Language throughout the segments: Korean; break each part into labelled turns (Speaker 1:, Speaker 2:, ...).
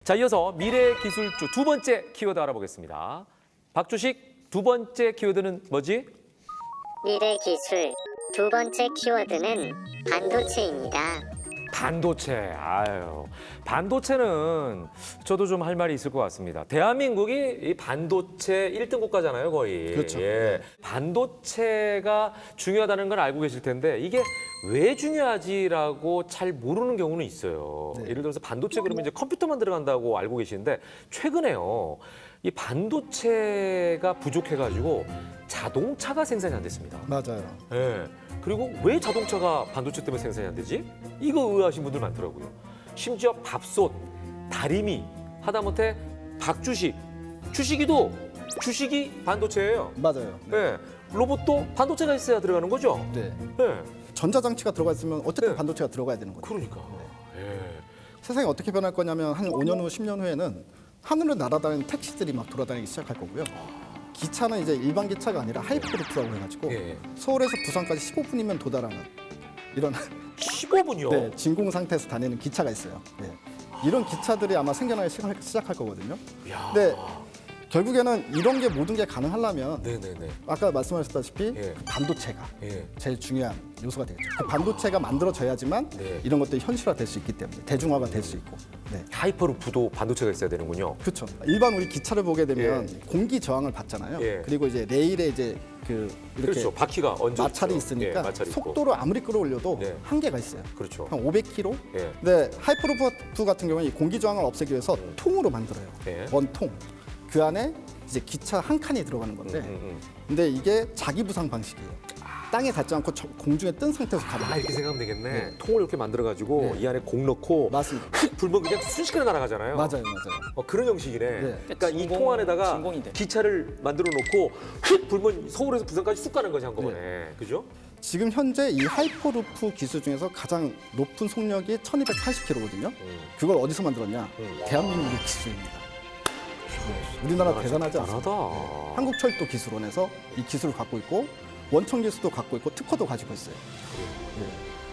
Speaker 1: 자, 이어서 미래 기술주 두 번째 키워드 알아보겠습니다. 박주식, 두 번째 키워드는 뭐지?
Speaker 2: 미래 기술 두 번째 키워드는 반도체입니다.
Speaker 1: 반도체. 아유, 반도체는 저도 좀 할 말이 있을 것 같습니다. 대한민국이 이 반도체 1등 국가잖아요, 거의.
Speaker 3: 그렇죠.
Speaker 1: 예. 반도체가 중요하다는 걸 알고 계실 텐데 이게 왜 중요하지라고 잘 모르는 경우는 있어요.
Speaker 3: 네.
Speaker 1: 예를 들어서 반도체 그러면 이제 컴퓨터만 들어간다고 알고 계시는데 최근에요. 이 반도체가 부족해가지고 자동차가 생산이 안 됐습니다.
Speaker 3: 맞아요.
Speaker 1: 예. 그리고 왜 자동차가 반도체 때문에 생산이 안 되지? 이거 의아하신 분들 많더라고요. 심지어 밥솥, 다리미, 하다못해 박주식, 주식이 반도체예요.
Speaker 3: 맞아요.
Speaker 1: 예. 로봇도 반도체가 있어야 들어가는 거죠?
Speaker 3: 네.
Speaker 1: 예.
Speaker 3: 전자장치가 들어가 있으면 어쨌든
Speaker 1: 네.
Speaker 3: 반도체가 들어가야 되는 거죠.
Speaker 1: 그러니까. 예.
Speaker 3: 세상이 어떻게 변할 거냐면 한 5년 후, 10년 후에는 하늘을 날아다니는 택시들이 막 돌아다니기 시작할 거고요. 기차는 이제 일반 기차가 아니라 하이퍼루프라고 해가지고
Speaker 1: 예.
Speaker 3: 서울에서 부산까지 15분이면 도달하는 이런
Speaker 1: 15분이요?
Speaker 3: 네, 진공 상태에서 다니는 기차가 있어요. 네. 이런 기차들이 아마 생겨나기 시작할 거거든요.
Speaker 1: 야.
Speaker 3: 근데 결국에는 이런 게 모든 게 가능하려면
Speaker 1: 네네네.
Speaker 3: 아까 말씀하셨다시피
Speaker 1: 예.
Speaker 3: 반도체가
Speaker 1: 예.
Speaker 3: 제일 중요한 요소가 되겠죠. 그 반도체가 만들어져야지만
Speaker 1: 네.
Speaker 3: 이런 것들이 현실화될 수 있기 때문에 대중화가 될 수 있고. 네.
Speaker 1: 하이퍼루프도 반도체가 있어야 되는군요.
Speaker 3: 그렇죠. 일반 우리 기차를 보게 되면 공기 저항을 받잖아요.
Speaker 1: 예.
Speaker 3: 그리고 이제 레일에 이제 그 이렇게
Speaker 1: 그렇죠. 바퀴가 얹어
Speaker 3: 마찰이
Speaker 1: 있죠.
Speaker 3: 있으니까
Speaker 1: 예, 마찰이 있고.
Speaker 3: 속도를 아무리 끌어올려도
Speaker 1: 네.
Speaker 3: 한계가 있어요.
Speaker 1: 그렇죠.
Speaker 3: 한 500km.
Speaker 1: 예.
Speaker 3: 근데 하이퍼루프 같은 경우는 이 공기 저항을 없애기 위해서 통으로 만들어요.
Speaker 1: 예.
Speaker 3: 원통. 그 안에 이제 기차 한 칸이 들어가는 건데,
Speaker 1: 음.
Speaker 3: 근데 이게 자기 부상 방식이에요. 땅에 닿지 않고 공중에 뜬 상태에서 가는
Speaker 1: 아,
Speaker 3: 거예요.
Speaker 1: 이렇게 생각하면 되겠네. 통을 이렇게 만들어가지고 이 안에 공 넣고
Speaker 3: 맞습니다.
Speaker 1: 훅 불면 그냥 순식간에 날아가잖아요.
Speaker 3: 맞아요.
Speaker 1: 그런 형식이네.
Speaker 3: 네.
Speaker 1: 그러니까 이 통 안에다가
Speaker 4: 진공이 돼.
Speaker 1: 기차를 만들어 놓고 훅 불면 서울에서 부산까지 쑥 가는 거지 한꺼번에. 그죠?
Speaker 3: 지금 현재 이 하이퍼루프 기술 중에서 가장 높은 속력이 1280km거든요. 그걸 어디서 만들었냐? 대한민국의 기술입니다. 네. 우리나라 대단하지 않습니까?
Speaker 1: 대단하다.
Speaker 3: 한국철도 기술원에서 이 기술을 갖고 있고 원천 기술도 갖고 있고 특허도 가지고 있어요. 네.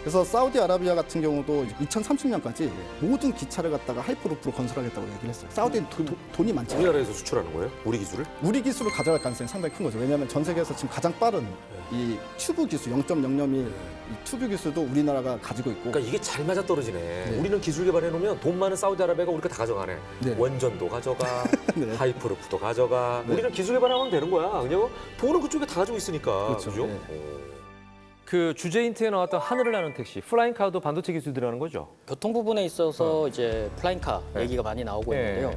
Speaker 3: 그래서 사우디아라비아 같은 경우도 2030년까지 모든 기차를 갖다가 하이퍼루프로 건설하겠다고 얘기를 했어요. 사우디는 돈이 많잖아요.
Speaker 1: 우리나라에서 수출하는 거예요? 우리 기술을?
Speaker 3: 우리 기술을 가져갈 가능성이 상당히 큰 거죠. 왜냐하면 전 세계에서 지금 가장 빠른 이 튜브 기술 0.001 이 튜브 기술도 우리나라가 가지고 있고.
Speaker 1: 그러니까 이게 잘 맞아 떨어지네. 우리는 기술 개발해 놓으면 돈 많은 사우디아라비아가 우리가 다 가져가네.
Speaker 3: 네.
Speaker 1: 원전도 가져가,
Speaker 3: 네.
Speaker 1: 하이퍼루프도 가져가.
Speaker 3: 네.
Speaker 1: 우리는 기술 개발하면 되는 거야. 그냥 돈은 그쪽에 다 가지고 있으니까.
Speaker 3: 그렇죠.
Speaker 1: 그죠?
Speaker 3: 네.
Speaker 1: 그 주제 힌트에 나왔던 하늘을 나는 택시, 플라잉카도 반도체 기술 들어가는 거죠?
Speaker 4: 교통 부분에 있어서 이제 플라잉카 얘기가 많이 나오고 있는데요.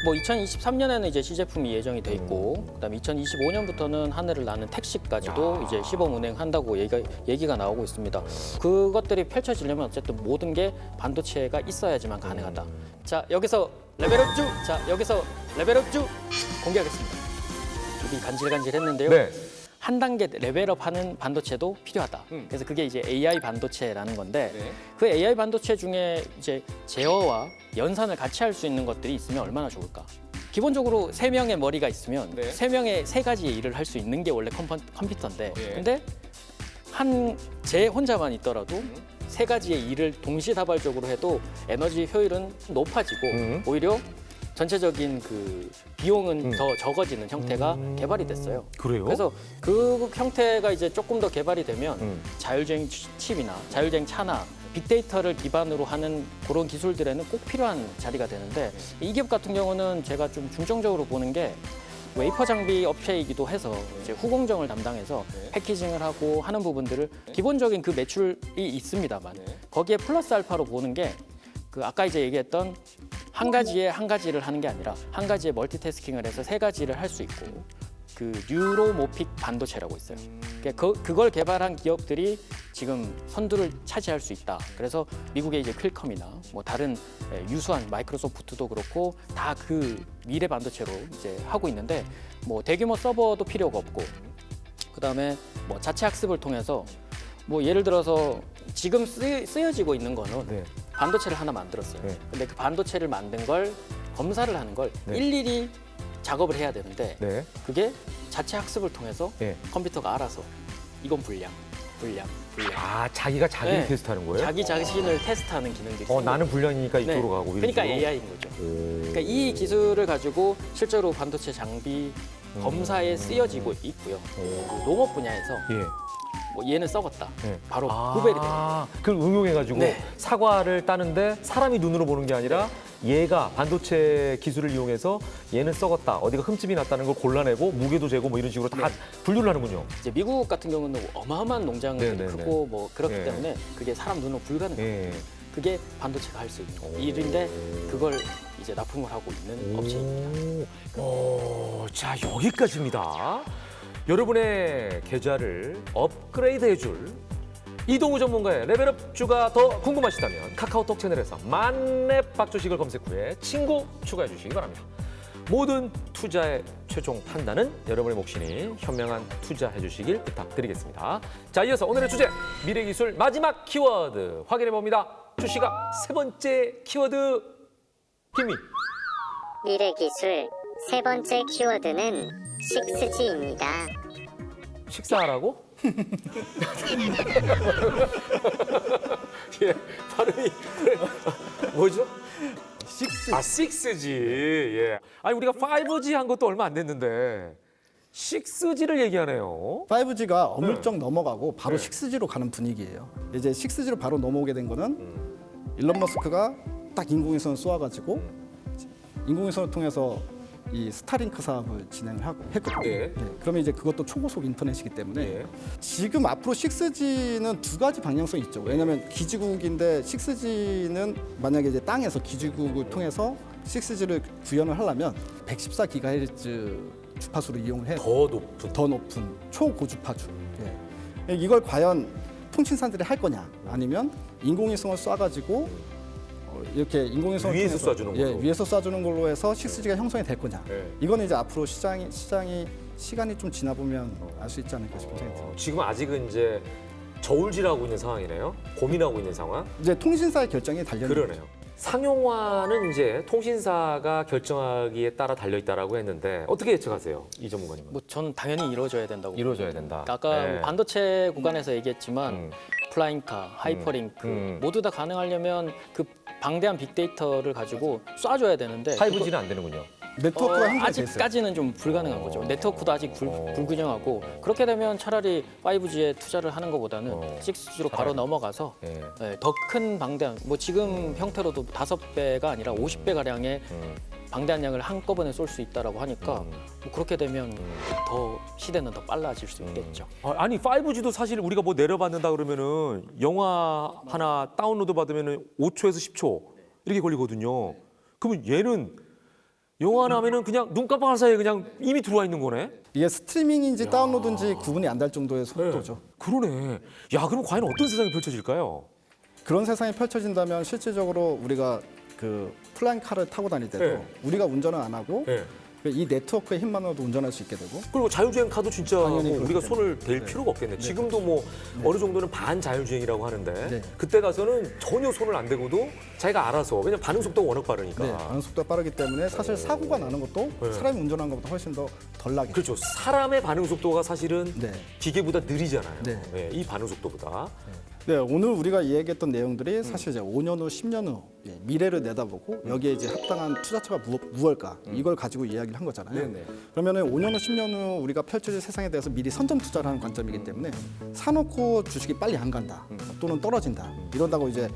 Speaker 4: 뭐 2023년에는 이제 시제품이 예정이 돼 있고, 그다음에 2025년부터는 하늘을 나는 택시까지도 이제 시범 운행한다고 얘기가 나오고 있습니다. 그것들이 펼쳐지려면 어쨌든 모든 게 반도체가 있어야지만 가능하다. 자, 여기서 레벨업 쭉, 여기서 레벨업 쭉 공개하겠습니다. 입이 간질간질했는데요.
Speaker 1: 네.
Speaker 4: 한 단계 레벨업하는 반도체도 필요하다. 그래서 그게 이제 AI 반도체라는 건데
Speaker 1: 네.
Speaker 4: 그 AI 반도체 중에 이제 제어와 연산을 같이 할 수 있는 것들이 있으면 얼마나 좋을까? 기본적으로 세 명의 머리가 있으면
Speaker 1: 네.
Speaker 4: 세 명의 세 가지의 일을 할 수 있는 게 원래 컴퓨터인데
Speaker 1: 예.
Speaker 4: 근데 제 혼자만 있더라도 세 가지의 일을 동시다발적으로 해도 에너지 효율은 높아지고 오히려 전체적인 그 비용은 더 적어지는 형태가 개발이 됐어요.
Speaker 1: 그래요?
Speaker 4: 그래서 그 형태가 이제 조금 더 개발이 되면 자율주행 칩이나 자율주행 차나 빅데이터를 기반으로 하는 그런 기술들에는 꼭 필요한 자리가 되는데 이 기업 같은 경우는 제가 좀 중점적으로 보는 게 웨이퍼 장비 업체이기도 해서 이제 후공정을 담당해서 패키징을 하고 하는 부분들을 기본적인 그 매출이 있습니다만 거기에 플러스 알파로 보는 게 그 아까 이제 얘기했던 한 가지를 하는 게 아니라 한 가지에 멀티태스킹을 해서 세 가지를 할 수 있고 그 뉴로모픽 반도체라고 있어요. 그걸 개발한 기업들이 지금 선두를 차지할 수 있다. 그래서 미국의 이제 퀄컴이나 뭐 다른 유수한 마이크로소프트도 그렇고 다 그 미래 반도체로 이제 하고 있는데 뭐 대규모 서버도 필요가 없고 그다음에 뭐 자체 학습을 통해서 뭐 예를 들어서 지금 쓰여지고 있는 거는
Speaker 1: 네.
Speaker 4: 반도체를 하나 만들었어요.
Speaker 1: 네.
Speaker 4: 근데 그 반도체를 만든 걸 검사를 하는 걸
Speaker 1: 네.
Speaker 4: 일일이 작업을 해야 되는데
Speaker 1: 네.
Speaker 4: 그게 자체 학습을 통해서
Speaker 1: 네.
Speaker 4: 컴퓨터가 알아서 이건 불량, 불량.
Speaker 1: 아, 자기가 자기를
Speaker 4: 네.
Speaker 1: 테스트하는 거예요?
Speaker 4: 자기 자신을 테스트하는 기능들이 있어요.
Speaker 1: 나는 불량이니까 이쪽으로 가고 이런
Speaker 4: 그러니까
Speaker 1: 식으로?
Speaker 4: AI인 거죠.
Speaker 1: 오.
Speaker 4: 그러니까 이 기술을 가지고 실제로 반도체 장비 검사에 쓰여지고 있고요. 그 농업 분야에서
Speaker 1: 예.
Speaker 4: 뭐 얘는 썩었다.
Speaker 1: 예.
Speaker 4: 바로 구별이 돼요.
Speaker 1: 그걸 응용해가지고
Speaker 4: 네.
Speaker 1: 사과를 따는데 사람이 눈으로 보는 게 아니라 얘가 반도체 기술을 이용해서 얘는 썩었다, 어디가 흠집이 났다는 걸 골라내고 무게도 재고 뭐 이런 식으로 다 분류를 하는군요.
Speaker 4: 이제 미국 같은 경우는 어마어마한 농장들이
Speaker 1: 네네네.
Speaker 4: 크고 뭐 그렇기
Speaker 1: 네.
Speaker 4: 때문에 그게 사람 눈으로 불가능해요.
Speaker 1: 예.
Speaker 4: 그게 반도체가 할 수 있는 일인데 그걸 이제 납품을 하고 있는 업체입니다.
Speaker 1: 자, 여기까지입니다. 여러분의 계좌를 업그레이드 해줄 이동우 전문가의 레벨업주가 더 궁금하시다면 카카오톡 채널에서 만렙 박주식을 검색 후에 친구 추가해 주시기 바랍니다. 모든 투자의 최종 판단은 여러분의 몫이니 현명한 투자해 주시길 부탁드리겠습니다. 자, 이어서 오늘의 주제 미래기술 마지막 키워드 확인해 봅니다. 주식아, 세 번째 키워드 힘이.
Speaker 2: 미래 기술 세 번째 키워드는 6G입니다.
Speaker 1: 식사하라고? 예, 발음이 뭐죠? 6G. 예. 아니 우리가 5G 한 것도 얼마 안 됐는데 6G를 얘기하네요.
Speaker 3: 5G가 어물쩍 넘어가고 바로 6G로 가는 분위기예요. 이제 6G로 바로 넘어오게 된 거는 일론 머스크가 딱 인공위성을 쏘아가지고 인공위성을 통해서 이 스타링크 사업을 했거든요.
Speaker 1: 네.
Speaker 3: 그러면 이제 그것도 초고속 인터넷이기 때문에
Speaker 1: 예.
Speaker 3: 지금 앞으로 6G는 두 가지 방향성이 있죠. 왜냐하면 기지국인데 6G는 만약에 이제 땅에서 기지국을 통해서 6G를 구현을 하려면 114GHz 주파수를 이용을 해요.
Speaker 1: 더 높은.
Speaker 3: 초고주파주. 예. 이걸 과연 통신사들이 할 거냐, 아니면 인공위성을 쏴가지고 이렇게 인공위성을
Speaker 1: 위에서
Speaker 3: 통해서,
Speaker 1: 쏴주는 걸로.
Speaker 3: 위에서 쏴주는 걸로 해서 6G가 형성이 될 거냐.
Speaker 1: 예.
Speaker 3: 이거는 이제 앞으로 시장이 시간이 좀 지나 보면 알 수 있지 않을까 싶은 생각이 듭니다.
Speaker 1: 지금 아직은 이제 저울질하고 있는 상황이네요. 고민하고 있는 상황.
Speaker 3: 이제 통신사의 결정이 달려 있는
Speaker 1: 그러네요. 상용화는 이제 통신사가 결정하기에 따라 달려 있다라고 했는데 어떻게 예측하세요, 이 전문가님은?
Speaker 4: 뭐 저는 당연히 이루어져야 된다고.
Speaker 1: 이루어져야 된다.
Speaker 4: 아까
Speaker 1: 네.
Speaker 4: 반도체 구간에서 얘기했지만 플라잉카, 하이퍼링크 모두 다 가능하려면 그 방대한 빅데이터를 가지고 쏴줘야 되는데
Speaker 1: 5G는 안 되는군요.
Speaker 3: 네트워크가 형성이 돼 있어요.
Speaker 4: 아직까지는 좀 불가능한 거죠. 네트워크도 아직 불균형하고 그렇게 되면 차라리 5G에 투자를 하는 것보다는 6G로 바로 넘어가서
Speaker 1: 예.
Speaker 4: 더 큰 방대한 뭐 지금 형태로도 5배가 아니라 50배 가량의 방대한 양을 한꺼번에 쏠 수 있다라고 하니까 뭐 그렇게 되면 더 시대는 더 빨라질 수 있겠죠.
Speaker 1: 아니 5G도 사실 우리가 뭐 내려받는다 그러면은 영화 하나 다운로드 받으면은 5초에서 10초 이렇게 걸리거든요. 그러면 얘는 영화 하나 하면은 그냥 눈 깜빡할 사이에 그냥 이미 들어와 있는 거네.
Speaker 3: 이게 스트리밍인지 다운로드인지 구분이 안 될 정도의 속도죠.
Speaker 1: 그러네. 야, 그럼 과연 어떤 세상이 펼쳐질까요?
Speaker 3: 그런 세상이 펼쳐진다면 실질적으로 우리가 그 플라잉카를 타고 다닐 때도
Speaker 1: 네.
Speaker 3: 우리가 운전을 안 하고
Speaker 1: 네.
Speaker 3: 이 네트워크의 힘만으로도 운전할 수 있게 되고,
Speaker 1: 그리고 자율주행 카도 진짜
Speaker 3: 당연히
Speaker 1: 뭐 우리가
Speaker 3: 그렇겠네.
Speaker 1: 손을 댈 필요가 없겠네. 지금도 뭐 어느 정도는 반자율주행이라고 하는데
Speaker 3: 네.
Speaker 1: 그때 가서는 전혀 손을 안 대고도 자기가 알아서, 왜냐면 반응 속도가 워낙 빠르니까.
Speaker 3: 반응 속도가 빠르기 때문에 사실 사고가 나는 것도
Speaker 1: 네.
Speaker 3: 사람이 운전하는 것보다 훨씬 더 덜 나겠죠.
Speaker 1: 그렇죠. 사람의 반응 속도가 사실은
Speaker 3: 네.
Speaker 1: 기계보다 느리잖아요.
Speaker 3: 네.
Speaker 1: 예, 이 반응 속도보다.
Speaker 3: 네, 오늘 우리가 이야기했던 내용들이 사실 이제 5년 후, 10년 후 미래를 내다보고 여기에 이제 합당한 투자처가 무엇일까 이걸 가지고 이야기를 한 거잖아요.
Speaker 1: 네네.
Speaker 3: 그러면은 5년 후, 10년 후 우리가 펼쳐질 세상에 대해서 미리 선점 투자를 하는 관점이기 때문에 사놓고 주식이 빨리 안 간다 또는 떨어진다 이런다고 이제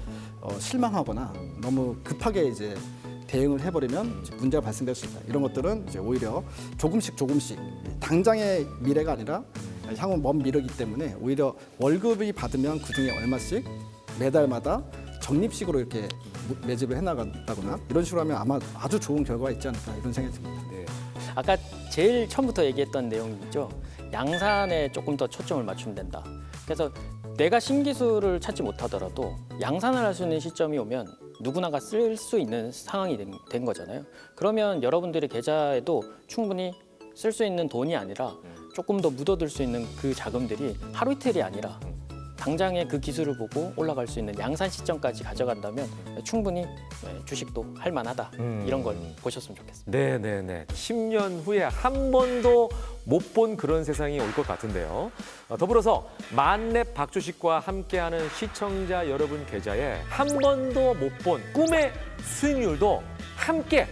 Speaker 3: 실망하거나 너무 급하게 이제 대응을 해버리면 이제 문제가 발생될 수 있다. 이런 것들은 이제 오히려 조금씩 당장의 미래가 아니라 향후 먼 미래이기 때문에 오히려 월급이 받으면 그중에 얼마씩 매달마다 적립식으로 이렇게 매집을 해나간다거나 이런 식으로 하면 아마 아주 좋은 결과가 있지 않을까 이런 생각이 듭니다.
Speaker 1: 네.
Speaker 4: 아까 제일 처음부터 얘기했던 내용이죠. 양산에 조금 더 초점을 맞추면 된다. 그래서 내가 신기술을 찾지 못하더라도 양산을 할 수 있는 시점이 오면 누구나가 쓸 수 있는 상황이 된 거잖아요. 그러면 여러분들의 계좌에도 충분히 쓸 수 있는 돈이 아니라 조금 더 묻어둘 수 있는 그 자금들이 하루 이틀이 아니라 당장에 그 기술을 보고 올라갈 수 있는 양산 시점까지 가져간다면 충분히 주식도 할 만하다. 이런 걸 보셨으면 좋겠습니다.
Speaker 1: 네네네. 10년 후에 한 번도 못 본 그런 세상이 올 것 같은데요. 더불어서 만렙 박주식과 함께하는 시청자 여러분 계좌에 한 번도 못 본 꿈의 수익률도 함께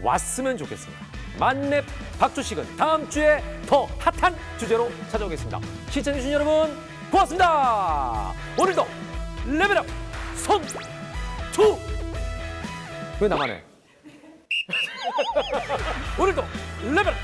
Speaker 1: 왔으면 좋겠습니다. 만렙 박주식은 다음 주에 더 핫한 주제로 찾아오겠습니다. 시청해주신 여러분 고맙습니다. 오늘도 레벨업 선투! 왜 나만 해? 오늘도 레벨업